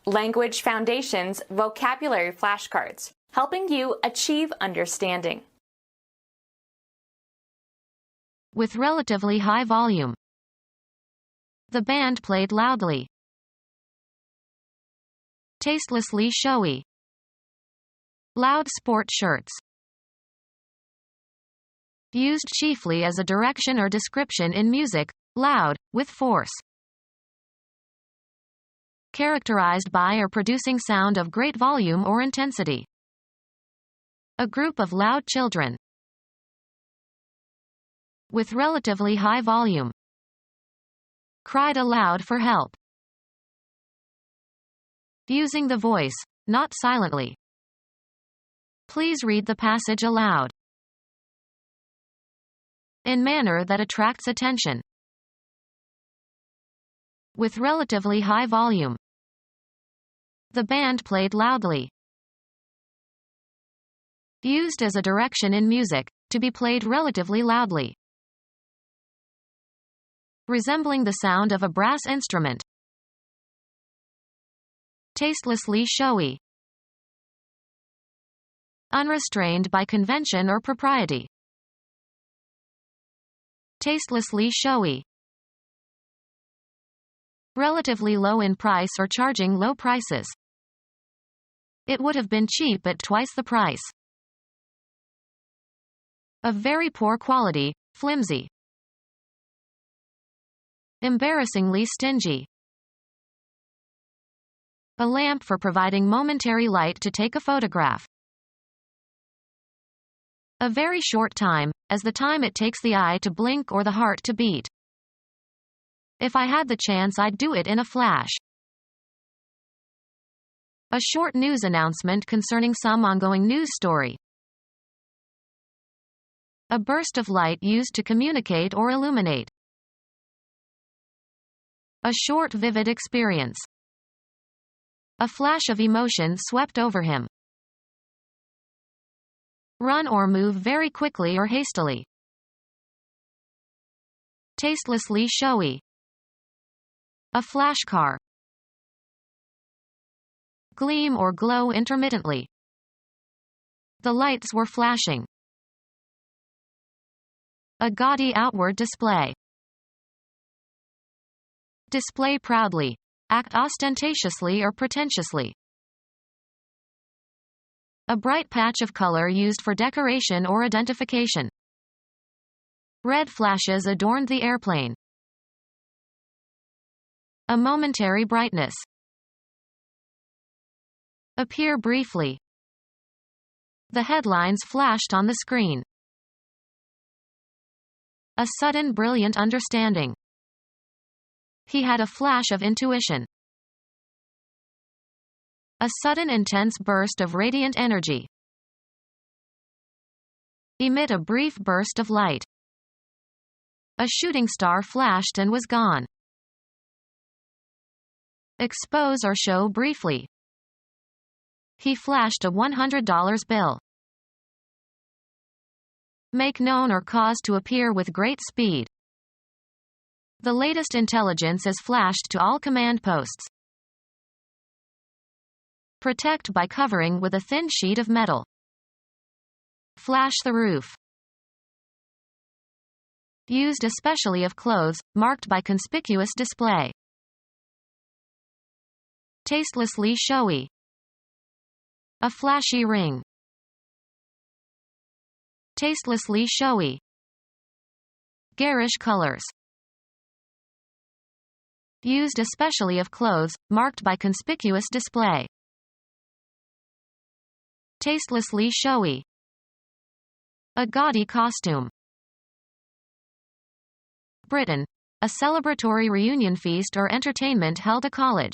Language Foundations Vocabulary Flashcards, helping you achieve understanding. With relatively high volume. The band played loudly. Tastelessly showy. Loud sport shirts. Used chiefly as a direction or description in music, loud, with force. Characterized by or producing sound of great volume or intensity. A group of loud children. With relatively high volume. Cried aloud for help. Using the voice, not silently. Please read the passage aloud. In manner that attracts attention. With relatively high volume. The band played loudly. Used as a direction in music, to be played relatively loudly. Resembling the sound of a brass instrument. Tastelessly showy. Unrestrained by convention or propriety. Tastelessly showy. Relatively low in price or charging low prices. It would have been cheap at twice the price. Of very poor quality, flimsy. Embarrassingly stingy. A lamp for providing momentary light to take a photograph. A very short time, as the time it takes the eye to blink or the heart to beat. If I had the chance, I'd do it in a flash. A short news announcement concerning some ongoing news story. A burst of light used to communicate or illuminate. A short vivid experience. A flash of emotion swept over him. Run or move very quickly or hastily. Tastelessly showy. A flash car. Gleam or glow intermittently. The lights were flashing. A gaudy outward display. Display proudly. Act ostentatiously or pretentiously. A bright patch of color used for decoration or identification. Red flashes adorned the airplane. A momentary brightness. Appear briefly. The headlines flashed on the screen. A sudden brilliant understanding. He had a flash of intuition. A sudden intense burst of radiant energy. Emit a brief burst of light. A shooting star flashed and was gone. Expose or show briefly. He flashed a $100 bill. Make known or cause to appear with great speed. The latest intelligence is flashed to all command posts. Protect by covering with a thin sheet of metal. Flash the roof. Used especially of clothes, marked by conspicuous display. Tastelessly showy. A flashy ring. Tastelessly showy. Garish colors. Used especially of clothes, marked by conspicuous display. Tastelessly showy. A gaudy costume. Britain. A celebratory reunion feast or entertainment held at college.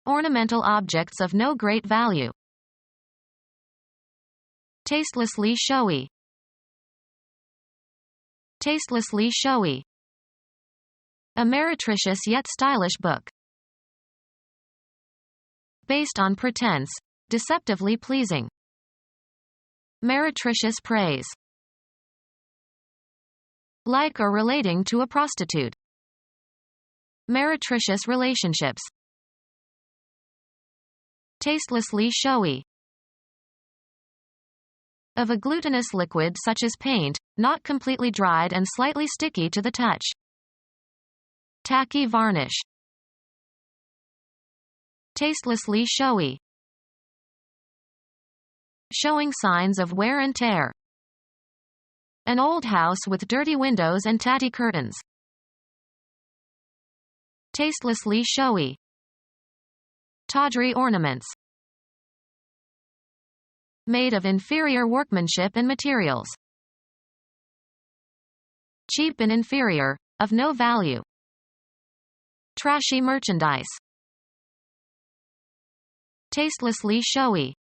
Ornamental objects of no great value. Tastelessly showy. Tastelessly showy. A meretricious yet stylish book. Based on pretense, deceptively pleasing. Meretricious praise. Like or relating to a prostitute. Meretricious relationships. Tastelessly showy. Of a glutinous liquid such as paint, not completely dried and slightly sticky to the touch. Tacky varnish. Tastelessly showy. Showing signs of wear and tear. An old house with dirty windows and tatty curtains. Tastelessly showy. Tawdry ornaments. Made of inferior workmanship and materials. Cheap and inferior, of no value. Trashy merchandise. Tastelessly showy.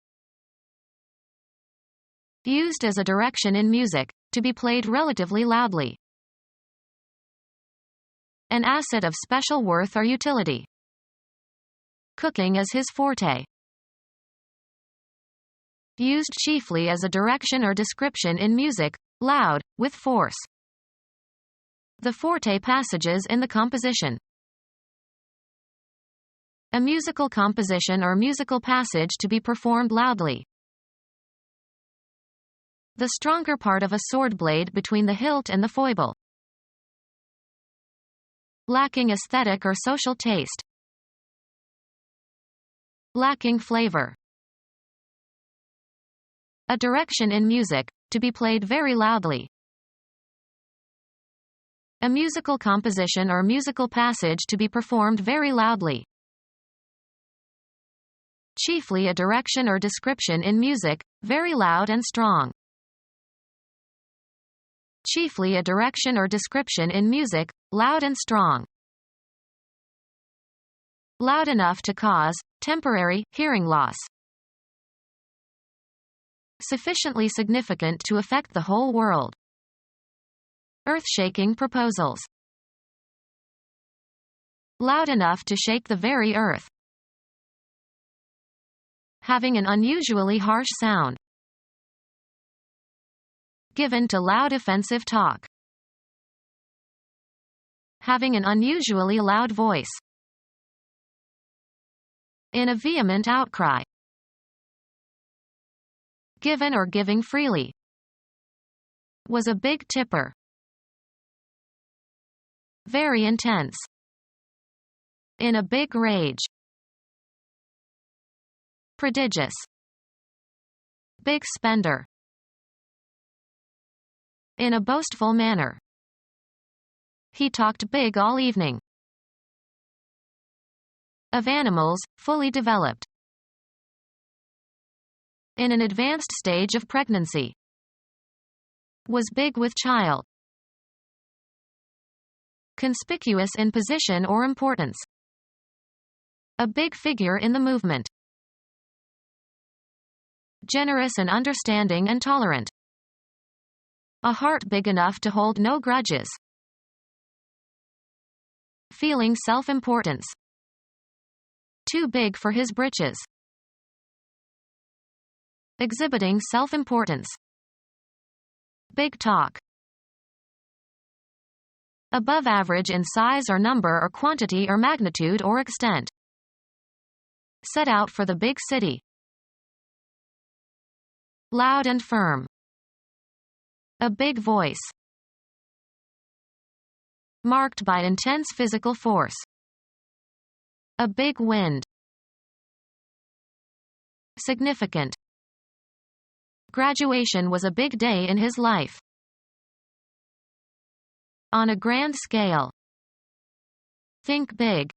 Used as a direction in music, to be played relatively loudly. An asset of special worth or utility. Cooking is his forte. Used chiefly as a direction or description in music, loud, with force. The forte passages in the composition. A musical composition or musical passage to be performed loudly. The stronger part of a sword blade between the hilt and the foible. Lacking aesthetic or social taste. Lacking flavor. A direction in music, to be played very loudly. A musical composition or musical passage to be performed very loudly. Chiefly a direction or description in music, very loud and strong. Chiefly a direction or description in music, loud and strong. Loud enough to cause temporary hearing loss. Sufficiently significant to affect the whole world. Earthshaking proposals. Loud enough to shake the very earth. Having an unusually harsh sound. Given to loud offensive talk. Having an unusually loud voice. In a vehement outcry. Given or giving freely. Was a big tipper. Very intense. In a big rage. Prodigious. Big spender. In a boastful manner. He talked big all evening. Of animals, fully developed. In an advanced stage of pregnancy. Was big with child. Conspicuous in position or importance. A big figure in the movement. Generous and understanding and tolerant. A heart big enough to hold no grudges. Feeling self-importance. Too big for his britches. Exhibiting self-importance. Big talk. Above average in size or number or quantity or magnitude or extent. Set out for the big city. Loud and firm. A big voice. Marked by intense physical force. A big wind. Significant. Graduation was a big day in his life. On a grand scale. Think big.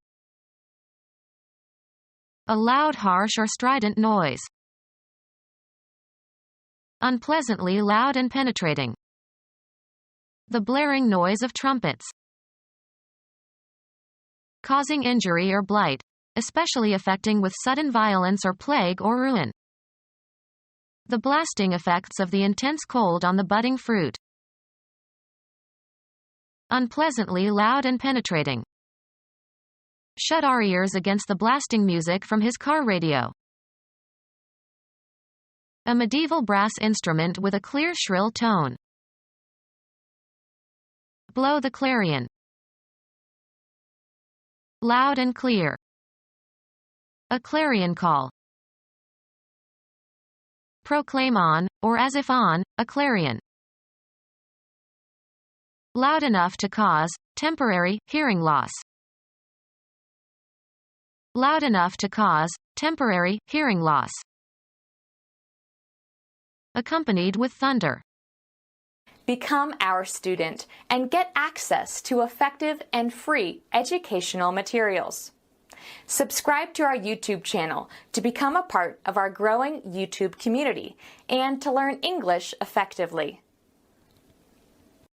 A loud, harsh or strident noise. Unpleasantly loud and penetrating. The blaring noise of trumpets. Causing injury or blight, especially affecting with sudden violence or plague or ruin. The blasting effects of the intense cold on the budding fruit. Unpleasantly loud and penetrating. Shut our ears against the blasting music from his car radio. A medieval brass instrument with a clear shrill tone. Blow the clarion. Loud and clear. A clarion call. Proclaim on, or as if on, a clarion. Loud enough to cause temporary hearing loss. Loud enough to cause temporary hearing loss. Accompanied with thunder. Become our student and get access to effective and free educational materials. Subscribe to our YouTube channel to become a part of our growing YouTube community and to learn English effectively.